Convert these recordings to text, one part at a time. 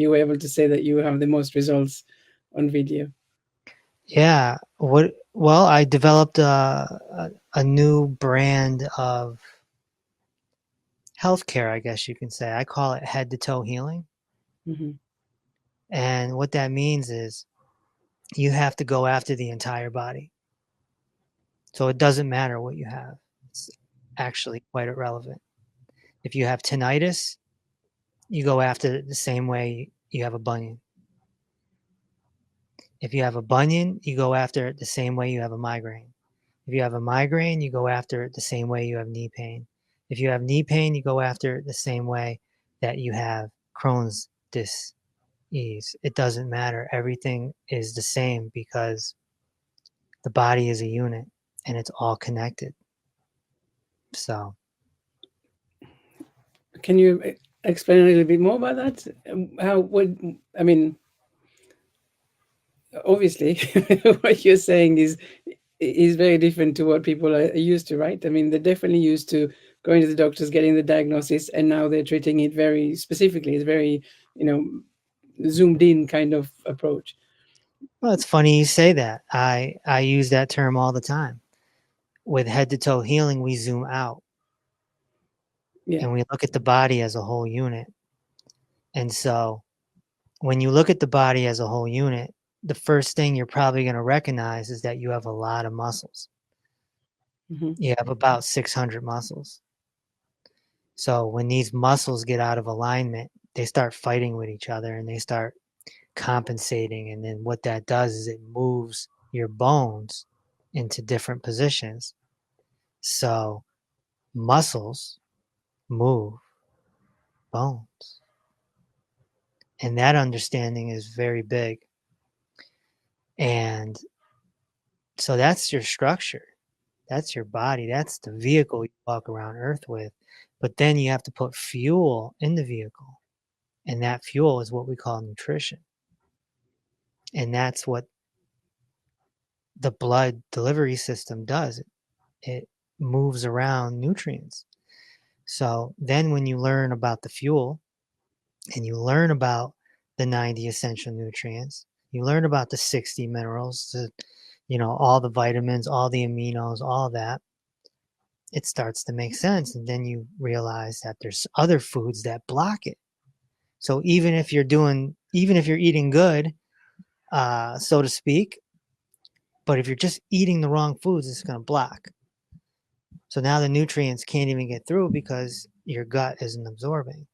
you were able to say that you have the most results on video? Yeah. Well, I developed a new brand of healthcare, I guess you can say. I call it head to toe healing. Hmm. And what that means is you have to go after the entire body. So it doesn't matter what you have. It's actually quite irrelevant. If you have tinnitus, you go after it the same way you have a bunion. If you have a bunion, you go after it the same way you have a migraine. If you have a migraine, you go after it the same way you have knee pain. If you have knee pain, you go after it the same way that you have Crohn's disease. It doesn't matter. Everything is the same because the body is a unit and it's all connected. So, Can you explain a little bit more about that? How would I mean? Obviously, what you're saying is very different to what people are used to, right? I mean, they're definitely used to going to the doctors, getting the diagnosis, and now they're treating it very specifically. It's very, you know, zoomed in kind of approach. well, it's funny you say that. I use that term all the time. With head to toe healing, we zoom out Yeah. and we look at the body as a whole unit. And so when you look at the body as a whole unit, the first thing you're probably going to recognize is that you have a lot of muscles. Hmm. You have about 600 muscles. So when these muscles get out of alignment, they start fighting with each other and they start compensating. And then what that does is it moves your bones into different positions. So muscles move bones. And that understanding is very big. And so that's your structure. That's your body. That's the vehicle you walk around Earth with. But then you have to put fuel in the vehicle. And that fuel is what we call nutrition. And that's what the blood delivery system does. It moves around nutrients. So then when you learn about the fuel and you learn about the 90 essential nutrients, you learn about the 60 minerals, all the vitamins, all the aminos, all that, it starts to make sense. And then you realize that there's other foods that block it. So even if you're eating good, so to speak, but if you're just eating the wrong foods, it's going to block. So now the nutrients can't even get through because your gut isn't absorbing,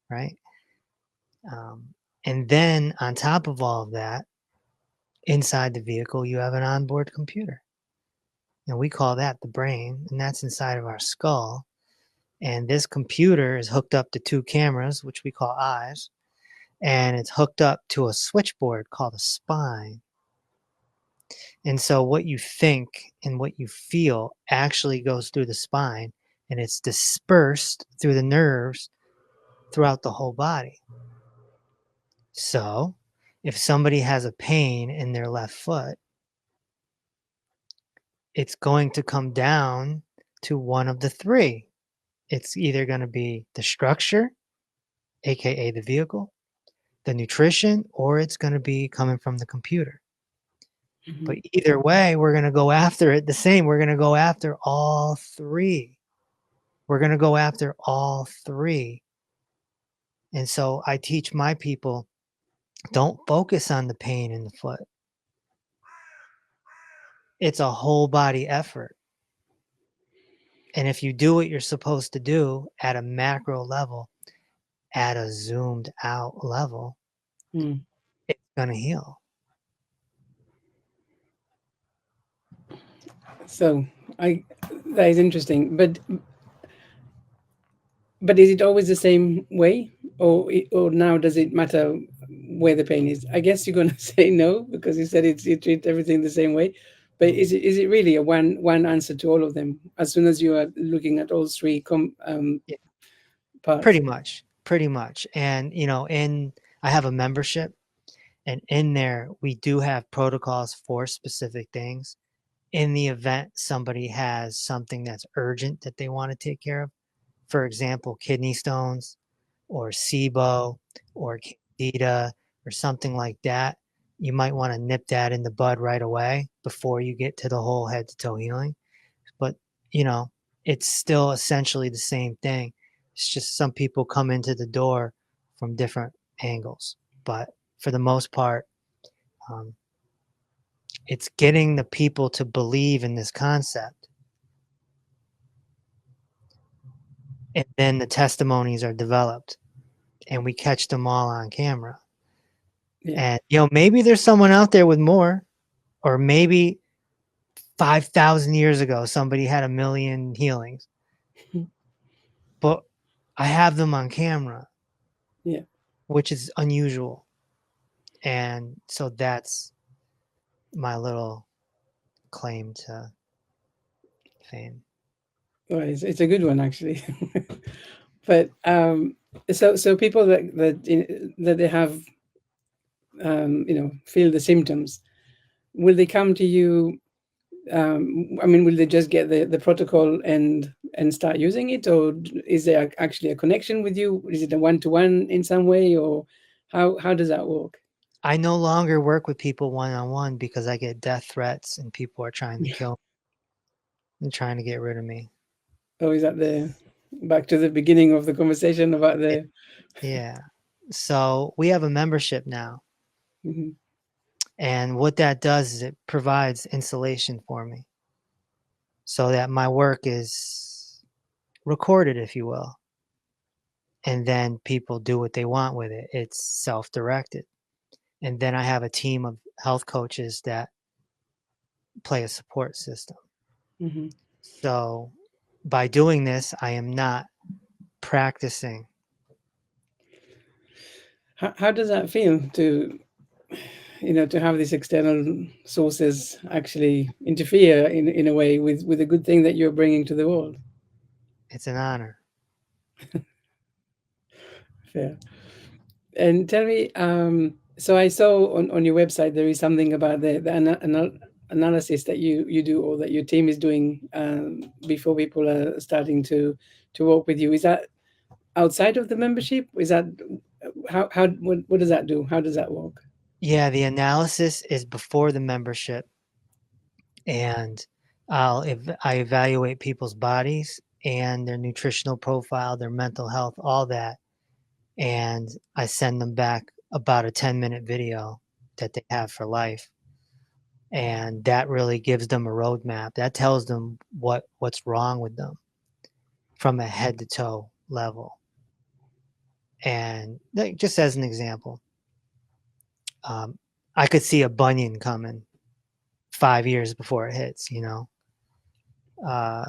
right? And then on top of all of that, inside the vehicle, you have an onboard computer. And we call that the brain, and that's inside of our skull. And this computer is hooked up to two cameras, which we call eyes, and it's hooked up to a switchboard called a spine. And so what you think and what you feel actually goes through the spine and it's dispersed through the nerves throughout the whole body. So if somebody has a pain in their left foot, it's going to come down to one of the three. It's either going to be the structure, aka the vehicle, the nutrition, or it's going to be coming from the computer. Hmm. But either way, we're going to go after it the same. We're going to go after all three. We're going to go after all three. And so I teach my people, don't focus on the pain in the foot. It's a whole body effort. And if you do what you're supposed to do at a macro level, at a zoomed out level, Mm. it's going to heal. So I that is interesting, but is it always the same way, or now does it matter where the pain is? I guess you're gonna say no because you said you treat everything the same way. But is it really a one answer to all of them? As soon as you are looking at all three Yeah, parts. pretty much. And, I have a membership and in there we do have protocols for specific things. In the event somebody has something that's urgent that they want to take care of, for example, kidney stones or SIBO or candida or something like that, you might want to nip that in the bud right away before you get to the whole head to toe healing. But, you know, it's still essentially the same thing. It's just some people come into the door from different angles. But for the most part, um, it's getting the people to believe in this concept. And then the testimonies are developed and we catch them all on camera. Yeah. And, you know, maybe there's someone out there with more, or maybe 5,000 years ago, somebody had 1,000,000 healings, but I have them on camera, Yeah. which is unusual. And so that's my little claim to fame. Well, it's a good one actually. But so people that they have feel the symptoms, will they come to you? I mean, will they just get the protocol and start using it, or is there actually a connection with you? Is it a one-to-one in some way, or how does that work? I no longer work with people one-on-one because I get death threats and people are trying to kill me and trying to get rid of me. Or is that the back to the beginning of the conversation about Yeah. the? Yeah. So we have a membership now. Mhm. And what that does is it provides insulation for me so that my work is recorded, if you will. And then people do what they want with it. It's self-directed. And then I have a team of health coaches that play a support system. Mhm. So by doing this, I am not practicing. How does that feel to to have these external sources actually interfere in a way with a good thing that you're bringing to the world? It's an honor. Fair. And tell me, so I saw on your website there is something about the analysis that you do, or that your team is doing, before people are starting to work with you. Is that outside of the membership? Is that how what does that do? How does that work? Yeah, the analysis is before the membership, and I evaluate people's bodies and their nutritional profile, their mental health, all that, and I send them back about a 10-minute video that they have for life. And that really gives them a roadmap. That tells them what's wrong with them from a head to toe level. And like, just as an example, um, I could see a bunion coming 5 years before it hits. Uh,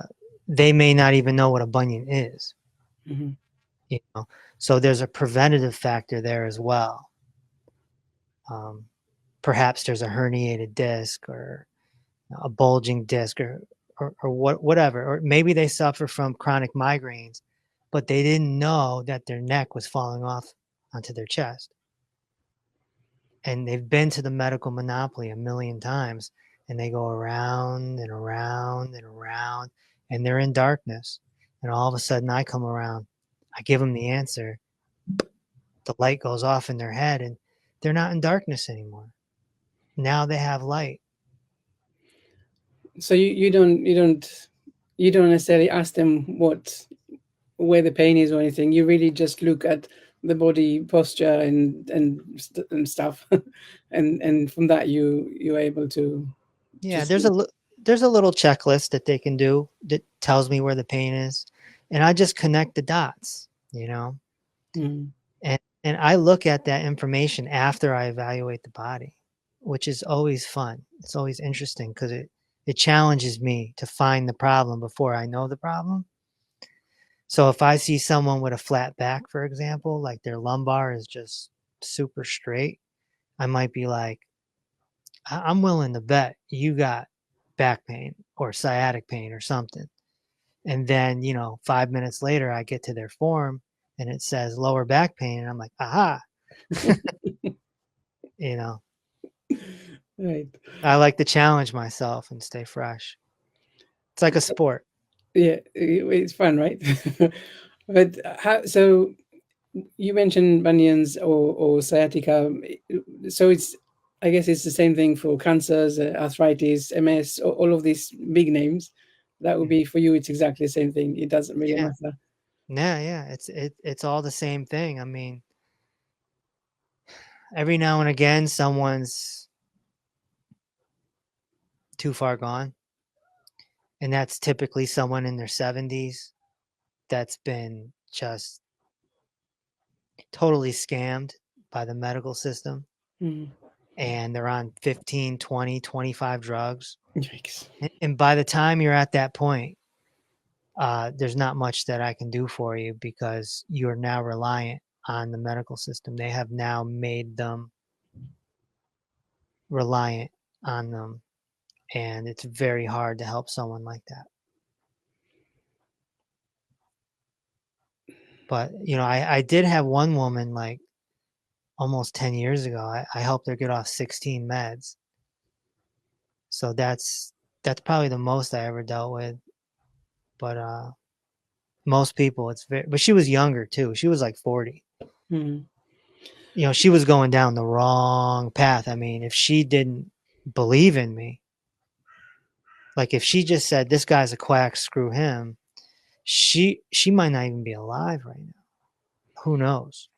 they may not even know what a bunion is. Hmm. You know, so there's a preventative factor there as well. Um, Perhaps there's a herniated disc or a bulging disc or whatever, or maybe they suffer from chronic migraines, but they didn't know that their neck was falling off onto their chest. And they've been to the medical monopoly 1,000,000 times, and they go around and around and around, and they're in darkness. And all of a sudden, I come around, I give them the answer, the light goes off in their head, and they're not in darkness anymore. Now they have light. So you don't necessarily ask them where the pain is or anything. You really just look at the body posture and stuff, and from that you're able to Yeah, see. there's a little checklist that they can do that tells me where the pain is, and I just connect the dots, you know. Mm. And I look at that information after I evaluate the body, which is always fun. It's always interesting because it challenges me to find the problem before I know the problem. So if I see someone with a flat back, for example, like their lumbar is just super straight, I might be like, I'm willing to bet you got back pain or sciatic pain or something. And then, 5 minutes later, I get to their form and it says lower back pain. And I'm like, aha, you know, Right. I like to challenge myself and stay fresh. It's like a sport. Yeah, it's fun, right? But how so? You mentioned bunions or sciatica, so it's, I guess it's the same thing for cancers, arthritis, MS, all of these big names. That would Mhm. be for you. It's exactly the same thing. It doesn't really Yeah. matter. Yeah, it's all the same thing. I mean, every now and again someone's too far gone, and that's typically someone in their 70s that's been just totally scammed by the medical system, Mm. and they're on 15, 20, 25 drugs. Yikes. And by the time you're at that point, there's not much that I can do for you because you're now reliant on the medical system. They have now made them reliant on them, and it's very hard to help someone like that. But I did have one woman like almost 10 years ago. I helped her get off 16 meds. So that's probably the most I ever dealt with. But most people, it's very, but she was younger too. She was like 40. Mm. She was going down the wrong path. I mean, if she didn't believe in me, like if she just said this guy's a quack, screw him, she might not even be alive right now. Who knows?